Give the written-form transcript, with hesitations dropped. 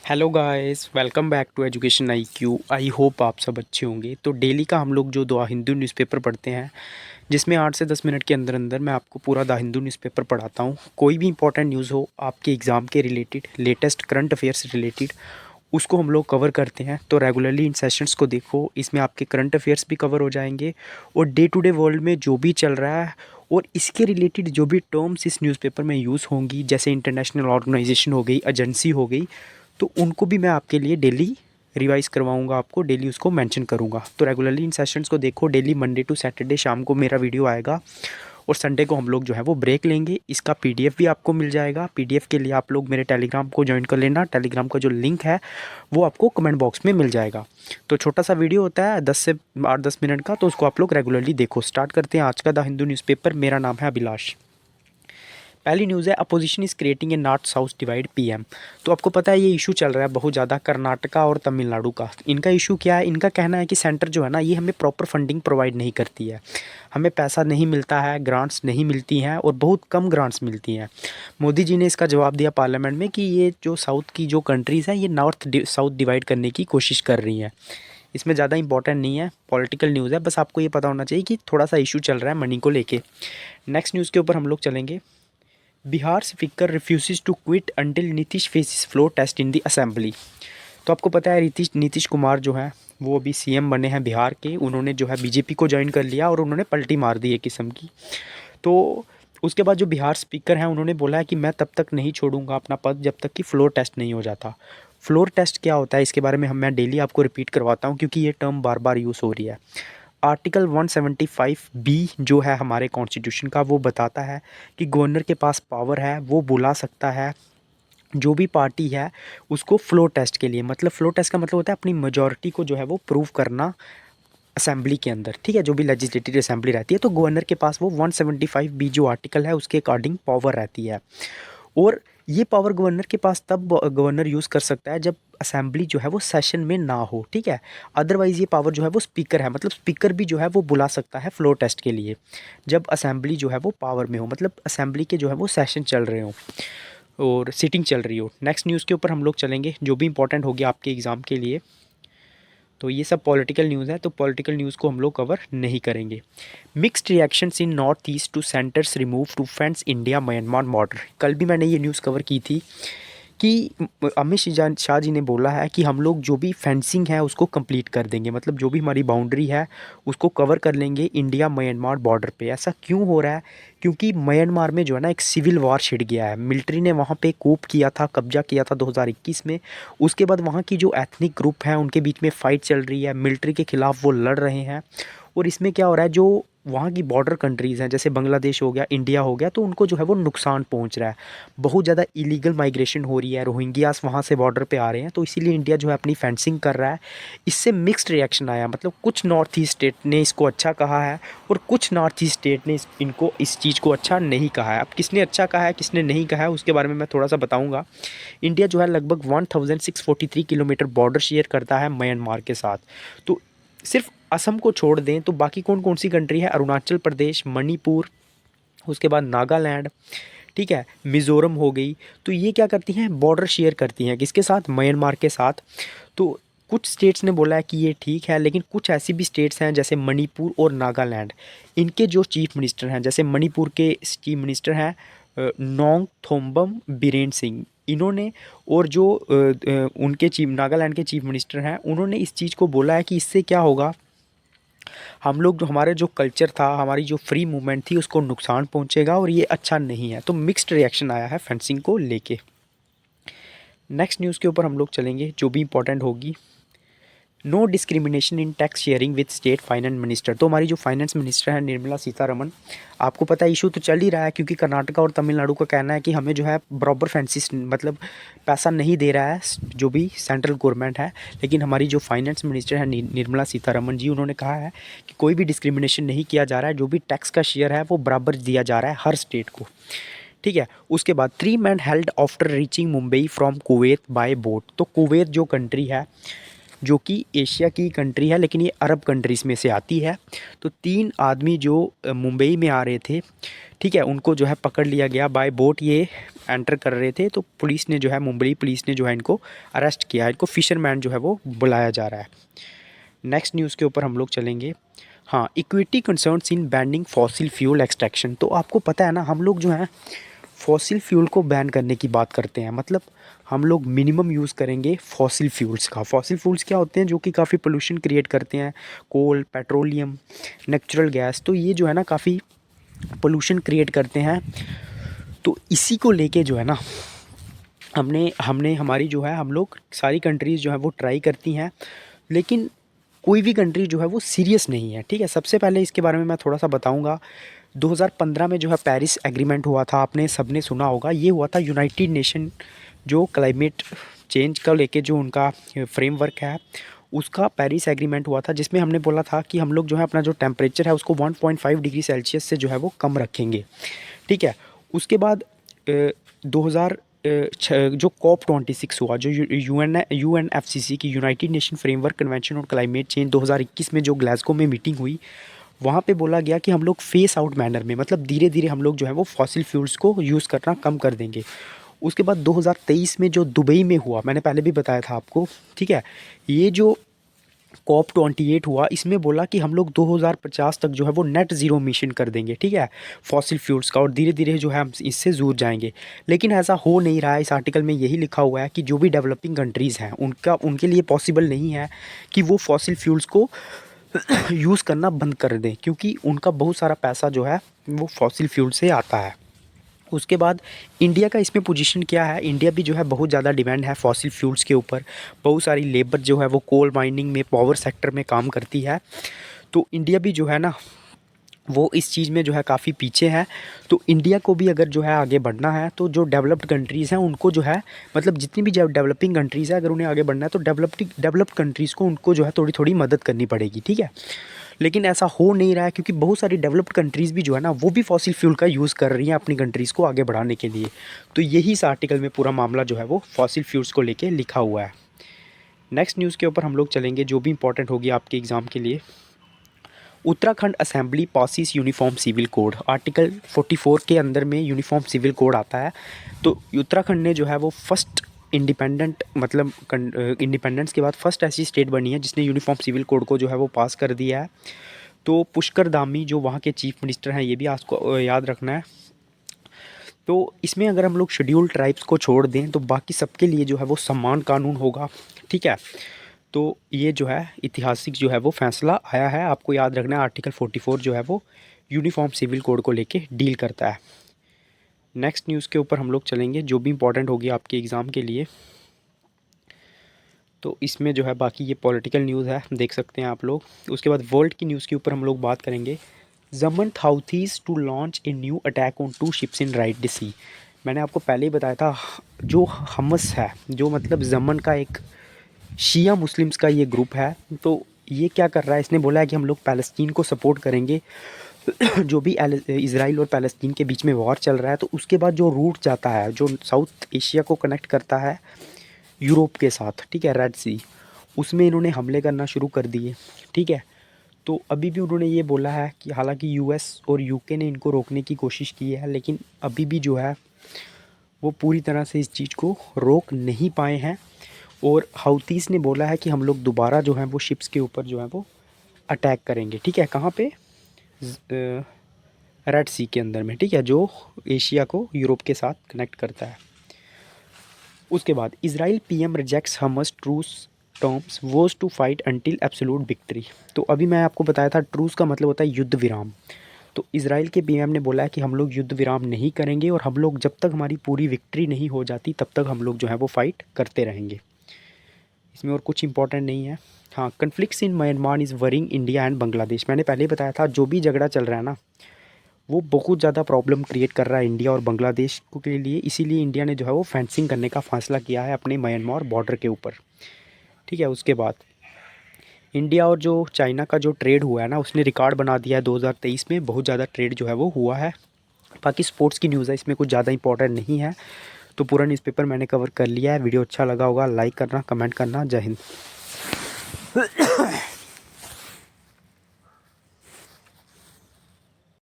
Hello guys, welcome back to education IQ. I hope आप सब अच्छे होंगे। तो डेली का हम लोग जो द हिंदू न्यूज़पेपर पढ़ते हैं, जिसमें 8 से 10 मिनट के अंदर अंदर मैं आपको पूरा द हिंदू न्यूज़पेपर पढ़ाता हूँ। कोई भी इंपॉर्टेंट न्यूज़ हो आपके एग्ज़ाम के रिलेटेड, लेटेस्ट करंट अफेयर से रिलेटेड, उसको हम लोग कवर करते हैं। तो रेगुलरली इन सेशंस को देखो, इसमें आपके करंट अफेयर्स भी कवर हो जाएंगे और डे टू डे वर्ल्ड में जो भी चल रहा है और इसके रिलेटेड जो भी टर्म्स इस न्यूज़पेपर में यूज़ होंगी, जैसे इंटरनेशनल ऑर्गेनाइजेशन हो गई, एजेंसी हो गई, तो उनको भी मैं आपके लिए डेली रिवाइज़ करवाऊँगा, आपको डेली उसको मेंशन करूँगा। तो रेगुलरली इन सेशंस को देखो। डेली मंडे टू सैटरडे शाम को मेरा वीडियो आएगा और संडे को हम लोग जो है वो ब्रेक लेंगे। इसका पीडीएफ भी आपको मिल जाएगा। पीडीएफ के लिए आप लोग मेरे टेलीग्राम को ज्वाइन कर लेना। टेलीग्राम का जो लिंक है वो आपको कमेंट बॉक्स में मिल जाएगा। तो छोटा सा वीडियो होता है 10 से 8-10 मिनट का, तो उसको आप लोग रेगुलरली देखो। स्टार्ट करते हैं आज का द हिंदू न्यूज़पेपर। मेरा नाम है अभिलाष। पहली न्यूज़ है, opposition is creating a north south divide PM. तो आपको पता है ये इशू चल रहा है बहुत ज़्यादा कर्नाटका और तमिलनाडु का। इनका इशू क्या है? इनका कहना है कि सेंटर जो है ना, ये हमें प्रॉपर फंडिंग प्रोवाइड नहीं करती है, हमें पैसा नहीं मिलता है, ग्रांट्स नहीं मिलती हैं और बहुत कम ग्रांट्स मिलती हैं। मोदी जी ने इसका जवाब दिया पार्लियामेंट में कि ये जो साउथ की जो कंट्रीज़ हैं, ये नॉर्थ साउथ डिवाइड करने की कोशिश कर रही हैं। इसमें ज़्यादा इंपॉर्टेंट नहीं है, पॉलिटिकल न्यूज़ है, बस आपको ये पता होना चाहिए कि थोड़ा सा इशू चल रहा है मनी को लेके। नेक्स्ट न्यूज़ के ऊपर हम लोग चलेंगे। Bihar speaker refuse to quit until Nitish faces floor test in the assembly. तो आपको पता है नीतीश कुमार जो हैं वो अभी सीएम बने हैं बिहार के। उन्होंने जो है बीजेपी को ज्वाइन कर लिया और उन्होंने पलटी मार दी एक किस्म की। तो उसके बाद जो बिहार स्पीकर हैं उन्होंने बोला है कि मैं तब तक नहीं छोड़ूंगा अपना पद जब तक कि फ्लोर टेस्ट नहीं हो जाता। फ्लोर टेस्ट क्या होता है इसके बारे में मैं डेली आपको रिपीट करवाता हूँ, क्योंकि ये टर्म बार बार यूज़ हो रही है। आर्टिकल 175 बी जो है हमारे कॉन्स्टिट्यूशन का, वो बताता है कि गवर्नर के पास पावर है, वो बुला सकता है जो भी पार्टी है उसको फ्लोर टेस्ट के लिए। मतलब फ्लोर टेस्ट का मतलब होता है अपनी मेजॉरिटी को जो है वो प्रूव करना असेंबली के अंदर, ठीक है, जो भी लेजिस्लेटिव असेंबली रहती है। तो गवर्नर के पास वो 175 बी जो आर्टिकल है उसके अकॉर्डिंग पावर रहती है। और ये पावर गवर्नर के पास तब गवर्नर यूज़ कर सकता है जब असेंबली जो है वो सेशन में ना हो, ठीक है। अदरवाइज़ ये पावर जो है वो स्पीकर है, मतलब स्पीकर भी जो है वो बुला सकता है फ्लोर टेस्ट के लिए जब असेंबली जो है वो पावर में हो, मतलब असेंबली के जो है वो सेशन चल रहे हो और सीटिंग चल रही हो। नेक्स्ट न्यूज़ के ऊपर हम लोग चलेंगे जो भी इंपॉर्टेंट होगी आपके एग्ज़ाम के लिए। तो ये सब पॉलिटिकल न्यूज़ है, तो पॉलिटिकल न्यूज़ को हम लोग कवर नहीं करेंगे। Mixed reactions in north east to centre's remove to fence India Myanmar border. कल भी मैंने ये न्यूज़ कवर की थी कि अमित शाह जी ने बोला है कि हम लोग जो भी फेंसिंग है उसको कंप्लीट कर देंगे, मतलब जो भी हमारी बाउंड्री है उसको कवर कर लेंगे इंडिया म्यांमार बॉर्डर पे। ऐसा क्यों हो रहा है? क्योंकि म्यांमार में जो है ना एक सिविल वॉर छिड़ गया है। मिलिट्री ने वहाँ पे कूप किया था, कब्जा किया था 2021 में। उसके बाद वहाँ की जो एथनिक ग्रुप हैं उनके बीच में फ़ाइट चल रही है, मिलिट्री के ख़िलाफ़ वो लड़ रहे हैं। और इसमें क्या हो रहा है, जो वहाँ की बॉर्डर कंट्रीज़ हैं जैसे बांग्लादेश हो गया, इंडिया हो गया, तो उनको जो है वो नुकसान पहुँच रहा है। बहुत ज़्यादा इलीगल माइग्रेशन हो रही है, रोहिंग्यास वहाँ से बॉर्डर पे आ रहे हैं, तो इसीलिए इंडिया जो है अपनी फेंसिंग कर रहा है। इससे मिक्स्ड रिएक्शन आया, मतलब कुछ नॉर्थ ईस्ट स्टेट ने इसको अच्छा कहा है और कुछ नॉर्थ ईस्ट स्टेट ने इनको इस चीज़ को अच्छा नहीं कहा है। अब किसने अच्छा कहा है किसने नहीं कहा है उसके बारे में मैं थोड़ा सा बताऊँगा। इंडिया जो है लगभग 1643 किलोमीटर बॉर्डर शेयर करता है म्यांमार के साथ। तो सिर्फ असम को छोड़ दें तो बाकी कौन कौन सी कंट्री है? अरुणाचल प्रदेश, मणिपुर, उसके बाद नागालैंड, ठीक है, मिज़ोरम हो गई। तो ये क्या करती हैं? बॉर्डर शेयर करती हैं किसके साथ? म्यांमार के साथ। तो कुछ स्टेट्स ने बोला है कि ये ठीक है, लेकिन कुछ ऐसी भी स्टेट्स हैं जैसे मणिपुर और नागालैंड, इनके जो चीफ मिनिस्टर हैं, जैसे मणिपुर के चीफ मिनिस्टर हैं नोंगथोम्बम बीरेन सिंह, इन्होंने, और जो उनके चीफ नागालैंड के चीफ मिनिस्टर हैं उन्होंने इस चीज़ को बोला है कि इससे क्या होगा, हम लोग जो हमारे जो कल्चर था, हमारी जो फ्री मूवमेंट थी, उसको नुकसान पहुंचेगा और ये अच्छा नहीं है। तो मिक्स्ड रिएक्शन आया है फेंसिंग को लेके। नेक्स्ट न्यूज़ के ऊपर हम लोग चलेंगे जो भी इंपॉर्टेंट होगी। No discrimination in tax sharing with state finance minister. तो हमारी जो फाइनेंस मिनिस्टर है निर्मला सीतारमण, आपको पता है इशू तो चल ही रहा है क्योंकि कर्नाटका और तमिलनाडु का कहना है कि हमें जो है बराबर फैंसिस, मतलब पैसा नहीं दे रहा है जो भी सेंट्रल गवर्नमेंट है। लेकिन हमारी जो फाइनेंस मिनिस्टर है निर्मला सीतारमण जी, उन्होंने कहा है कि कोई भी डिस्क्रिमिनेशन नहीं किया जा रहा है, जो भी टैक्स का शेयर है वो बराबर दिया जा रहा है हर स्टेट को, ठीक है। उसके बाद 3 man held after reaching Mumbai from Kuwait bye boat. तो कुवैत जो कंट्री है जो कि एशिया की कंट्री है लेकिन ये अरब कंट्रीज़ में से आती है। तो 3 आदमी जो मुंबई में आ रहे थे, ठीक है, उनको जो है पकड़ लिया गया बाय बोट। ये एंटर कर रहे थे तो पुलिस ने जो है, मुंबई पुलिस ने जो है इनको अरेस्ट किया। इनको फिशरमैन जो है वो बुलाया जा रहा है। नेक्स्ट न्यूज़ के ऊपर हम लोग चलेंगे। हाँ, इक्विटी कंसर्न्स इन बैनिंग फॉसिल फ्यूल एक्सट्रैक्शन। तो आपको पता है ना, हम लोग जो है फॉसिल फ्यूल को बैन करने की बात करते हैं। मतलब हम लोग मिनिमम यूज़ करेंगे फॉसिल फ्यूल्स का। फॉसिल फ्यूल्स क्या होते हैं? जो कि काफ़ी पोल्यूशन क्रिएट करते हैं। कोल, पेट्रोलियम, नेचुरल गैस, तो ये जो है ना काफ़ी पोल्यूशन क्रिएट करते हैं। तो इसी को लेके जो है ना हमने हमने हमारी जो है, हम लोग सारी कंट्रीज़ जो है वो ट्राई करती हैं, लेकिन कोई भी कंट्री जो है वो सीरियस नहीं है। ठीक है, सबसे पहले इसके बारे में मैं थोड़ा सा बताऊंगा। 2015 में जो है पेरिस एग्रीमेंट हुआ था, आपने सबने सुना होगा। ये हुआ था यूनाइटेड नेशन जो क्लाइमेट चेंज को लेके जो उनका फ्रेमवर्क है, उसका पेरिस एग्रीमेंट हुआ था, जिसमें हमने बोला था कि हम लोग जो है अपना जो टेम्परेचर है उसको 1.5 डिग्री सेल्सियस से जो है वो कम रखेंगे। ठीक है, उसके बाद 2000 जो COP26 हुआ, जो UNFCCC की United nation framework convention on climate change 2021 में जो ग्लासगो में मीटिंग हुई, वहाँ पे बोला गया कि हम लोग फेस आउट मैनर में, मतलब धीरे धीरे हम लोग जो है वो फॉसिल फ्यूल्स को यूज़ करना कम कर देंगे। उसके बाद 2023 में जो दुबई में हुआ, मैंने पहले भी बताया था आपको, ठीक है, ये जो COP28 हुआ, इसमें बोला कि हम लोग 2050 तक जो है वो नेट ज़ीरो मिशन कर देंगे। ठीक है, फॉसिल फ्यूल्स का, और धीरे धीरे जो है हम इससे दूर जाएंगे। लेकिन ऐसा हो नहीं रहा है। इस आर्टिकल में यही लिखा हुआ है कि जो भी डेवलपिंग कंट्रीज़ हैं उनके लिए पॉसिबल नहीं है कि वो फॉसिल फ्यूल्स को यूज़ करना बंद कर दें, क्योंकि उनका बहुत सारा पैसा जो है वो फॉसिल फ्यूल से आता है। उसके बाद इंडिया का इसमें पोजीशन क्या है? इंडिया भी जो है बहुत ज़्यादा डिमांड है फॉसिल फ्यूल्स के ऊपर। बहुत सारी लेबर जो है वो कोल माइनिंग में, पावर सेक्टर में काम करती है। तो इंडिया भी जो है ना वो इस चीज़ में जो है काफ़ी पीछे है। तो इंडिया को भी अगर जो है आगे बढ़ना है, तो जो डेवलप्ड कंट्रीज़ हैं उनको जो है, मतलब जितनी भी डेवलपिंग कंट्रीज़ है, अगर उन्हें आगे बढ़ना है तो डेवलप्ड कंट्रीज़ को उनको जो है थोड़ी थोड़ी मदद करनी पड़ेगी। ठीक है, लेकिन ऐसा हो नहीं रहा है, क्योंकि बहुत सारी डेवलप्ड कंट्रीज़ भी जो है ना वो भी फॉसिल फ्यूल का यूज़ कर रही हैं अपनी कंट्रीज़ को आगे बढ़ाने के लिए। तो यही इस आर्टिकल में पूरा मामला जो है वो फॉसिल फ्यूल्स को लेके लिखा हुआ है। नेक्स्ट न्यूज़ के ऊपर हम लोग चलेंगे, जो भी इंपॉर्टेंट होगी आपके एग्ज़ाम के लिए। Uttarakhand assembly passes uniform civil code. Article 44 के अंदर में यूनिफॉर्म सिविल कोड आता है। तो उत्तराखंड ने जो है वो फर्स्ट इंडिपेंडेंट, मतलब इंडिपेंडेंस के बाद फर्स्ट ऐसी स्टेट बनी है जिसने यूनिफॉर्म सिविल कोड को जो है वो पास कर दिया है। तो पुष्कर धामी जो वहाँ के चीफ मिनिस्टर हैं, ये भी आपको याद रखना है। तो इसमें अगर हम लोग शेड्यूल्ड ट्राइब्स को छोड़ दें तो बाकी सबके लिए जो है वो समान कानून होगा। ठीक है, तो ये जो है ऐतिहासिक जो है वो फैसला आया है। आपको याद रखना है, आर्टिकल 44 जो है वो यूनिफॉर्म सिविल कोड को लेके डील करता है। नेक्स्ट न्यूज़ के ऊपर हम लोग चलेंगे, जो भी इंपॉर्टेंट होगी आपके एग्ज़ाम के लिए। तो इसमें जो है बाकी ये पॉलिटिकल न्यूज़ है, देख सकते हैं आप लोग। उसके बाद वर्ल्ड की न्यूज़ के ऊपर हम लोग बात करेंगे। Yemen Houthis to launch a new attack on 2 ships in Red Sea. मैंने आपको पहले ही बताया था, जो हमस है, जो मतलब जमन का एक शिया मुस्लिम्स का ये ग्रुप है, तो ये क्या कर रहा है, इसने बोला है कि हम लोग पैलेस्टीन को सपोर्ट करेंगे। जो भी इज़राइल और पैलेस्टीन के बीच में वॉर चल रहा है, तो उसके बाद जो रूट जाता है, जो साउथ एशिया को कनेक्ट करता है यूरोप के साथ, ठीक है, रेड सी, उसमें इन्होंने हमले करना शुरू कर दिए। ठीक है, तो अभी भी उन्होंने ये बोला है कि हालांकि यूएस और यूके ने इनको रोकने की कोशिश की है, लेकिन अभी भी जो है वो पूरी तरह से इस चीज़ को रोक नहीं पाए हैं। और हाउतीस ने बोला है कि हम लोग दोबारा जो है वो शिप्स के ऊपर जो है वो अटैक करेंगे। ठीक है, कहाँ पे? रेड सी के अंदर में, ठीक है, जो एशिया को यूरोप के साथ कनेक्ट करता है। उसके बाद Israel PM rejects Hamas truce terms was to fight until absolute victory. तो अभी मैं आपको बताया था, ट्रूस का मतलब होता है युद्ध विराम। तो इजराइल के पीएम ने बोला है कि हम लोग युद्ध विराम नहीं करेंगे, और हम लोग जब तक हमारी पूरी विक्ट्री नहीं हो जाती तब तक हम लोग जो है वो फाइट करते रहेंगे। इसमें और कुछ इंपॉर्टेंट नहीं है। हाँ, conflicts in Myanmar is worrying India and Bangladesh. मैंने पहले ही बताया था, जो भी झगड़ा चल रहा है ना वो बहुत ज़्यादा प्रॉब्लम क्रिएट कर रहा है इंडिया और बांग्लादेश के लिए। इसीलिए इंडिया ने जो है वो फेंसिंग करने का फैसला किया है अपने म्यांमार बॉर्डर के ऊपर। ठीक है, उसके बाद इंडिया और जो चाइना का जो ट्रेड हुआ है ना, उसने रिकॉर्ड बना दिया है 2023 में। बहुत ज़्यादा ट्रेड जो है वो हुआ है। बाकी स्पोर्ट्स की न्यूज़ है, इसमें कुछ ज़्यादा इंपॉर्टेंट नहीं है। तो पूरा न्यूज़पेपर मैंने कवर कर लिया है। वीडियो अच्छा लगा होगा लाइक करना, कमेंट करना। जय हिंद।